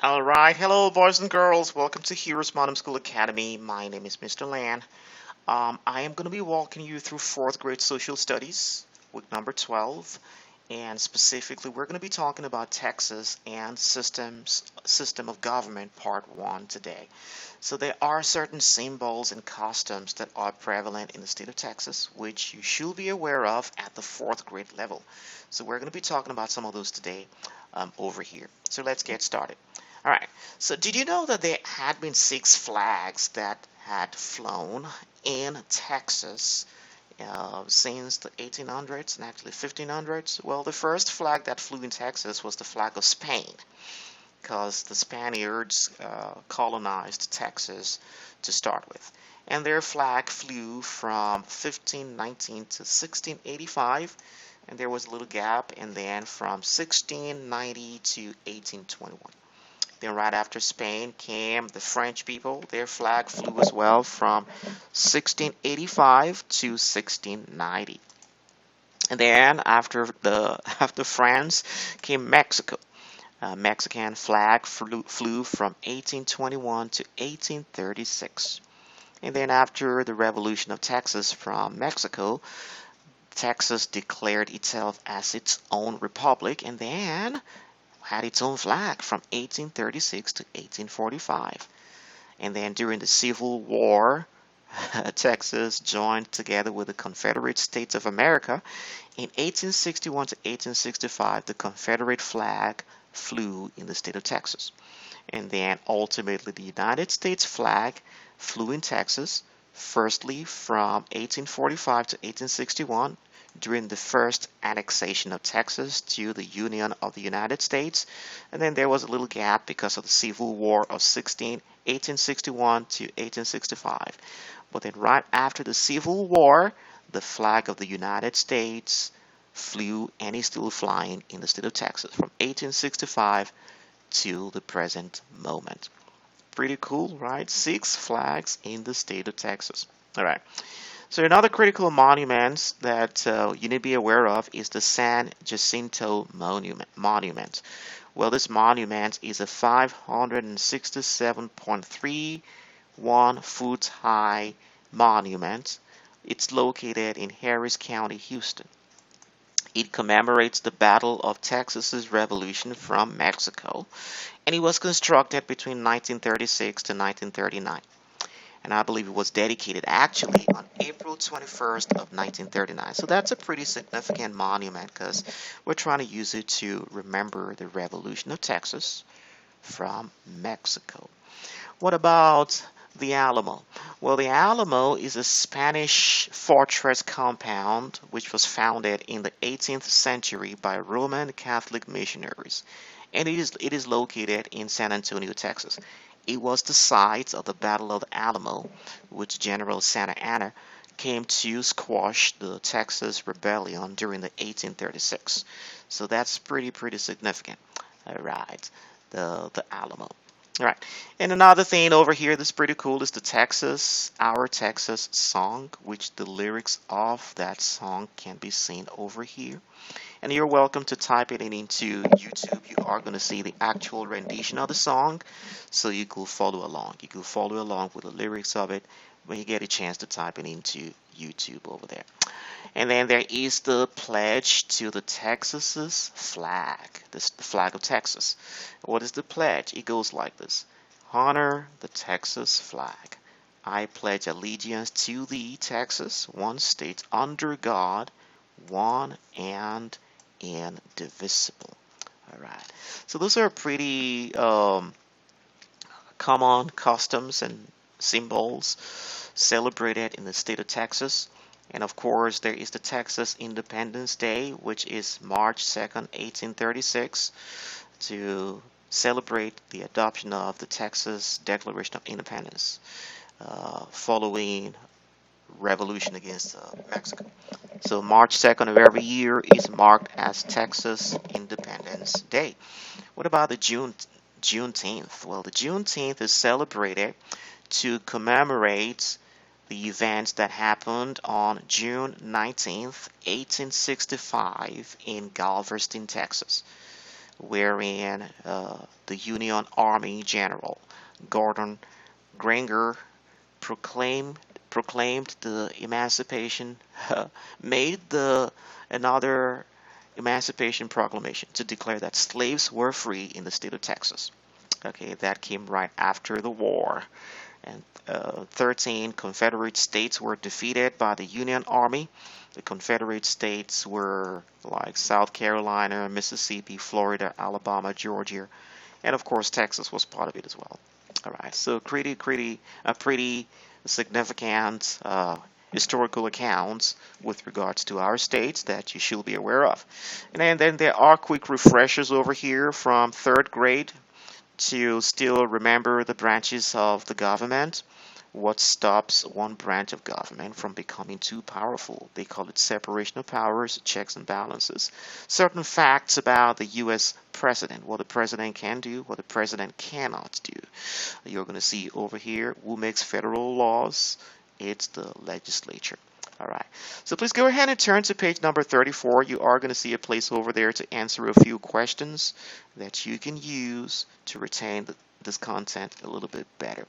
Alright, hello boys and girls, welcome to HeroesMart Homeschool Academy. My name is Mr. Lan. I am going to be walking you through 4th grade social studies, week number 12, and specifically we're going to be talking about Texas and system of government part 1 today. So there are certain symbols and customs that are prevalent in the state of Texas, which you should be aware of at the 4th grade level. So we're going to be talking about some of those today over here. So let's get started. All right, so did you know that there had been 6 flags that had flown in Texas since the 1800s and actually 1500s? Well, the first flag that flew in Texas was the flag of Spain, because the Spaniards colonized Texas to start with. And their flag flew from 1519 to 1685, and there was a little gap, and then from 1690 to 1821. Then right after Spain came the French people. Their flag flew as well from 1685 to 1690. And then after France came Mexico. Mexican flag flew from 1821 to 1836. And then after the revolution of Texas from Mexico, Texas declared itself as its own republic, and then had its own flag from 1836 to 1845. And then during the Civil War, Texas joined together with the Confederate States of America. In 1861 to 1865, the Confederate flag flew in the state of Texas. And then ultimately the United States flag flew in Texas, firstly from 1845 to 1861, during the first annexation of Texas to the Union of the United States. And then there was a little gap because of the Civil War of 1861 to 1865. But then right after the Civil War, the flag of the United States flew and is still flying in the state of Texas from 1865 to the present moment. Pretty cool, right? 6 flags in the state of Texas. All right. So another critical monument that you need to be aware of is the San Jacinto monument. Well, this monument is a 567.31 foot high monument. It's located in Harris County, Houston. It commemorates the Battle of Texas's Revolution from Mexico, and it was constructed between 1936 to 1939. And I believe it was dedicated actually on April 21st of 1939. So that's a pretty significant monument because we're trying to use it to remember the Revolution of Texas from Mexico. What about the Alamo? Well, the Alamo is a Spanish fortress compound which was founded in the 18th century by Roman Catholic missionaries. And it is located in San Antonio, Texas. It was the site of the Battle of the Alamo, which General Santa Anna came to squash the Texas Rebellion during the 1836. So that's pretty significant. All right, the Alamo. All right, and another thing over here that's pretty cool is the Our Texas song, which the lyrics of that song can be seen over here. And you're welcome to type it into YouTube. You are going to see the actual rendition of the song, so you could follow along. You could follow along with the lyrics of it when you get a chance to type it into YouTube over there. And then there is the pledge to the Texas's flag, the flag of Texas. What is the pledge? It goes like this: honor the Texas flag. I pledge allegiance to thee, Texas, one state under God, one and indivisible. All right. So those are pretty common customs and symbols celebrated in the state of Texas. And of course, there is the Texas Independence Day, which is March 2nd, 1836, to celebrate the adoption of the Texas Declaration of Independence following revolution against Mexico. So March 2nd of every year is marked as Texas Independence Day. What about the Juneteenth? Well, the Juneteenth is celebrated to commemorate the events that happened on June 19th, 1865 in Galveston, Texas, wherein the Union Army General Gordon Granger proclaimed the emancipation, made another Emancipation Proclamation to declare that slaves were free in the state of Texas. Okay, that came right after the war. And 13 Confederate states were defeated by the Union Army. The Confederate states were like South Carolina, Mississippi, Florida, Alabama, Georgia, and of course Texas was part of it as well. All right, so pretty significant historical accounts with regards to our states that you should be aware of. And then there are quick refreshers over here from third grade to still remember the branches of the government. What stops one branch of government from becoming too powerful? They call it separation of powers, checks and balances. Certain facts about the U.S. president, what the president can do, what the president cannot do. You're going to see over here who makes federal laws. It's the legislature. All right. So please go ahead and turn to page number 34. You are going to see a place over there to answer a few questions that you can use to retain this content a little bit better.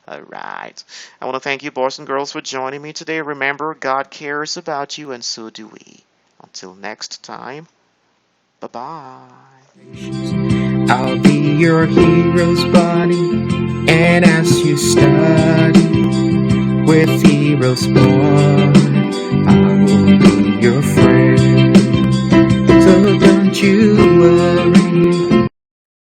All right. I want to thank you, boys and girls, for joining me today. Remember, God cares about you, and so do we. Until next time, bye-bye. I'll be your hero's buddy, and as you study with HeroesMart, I will be your friend. So don't you worry.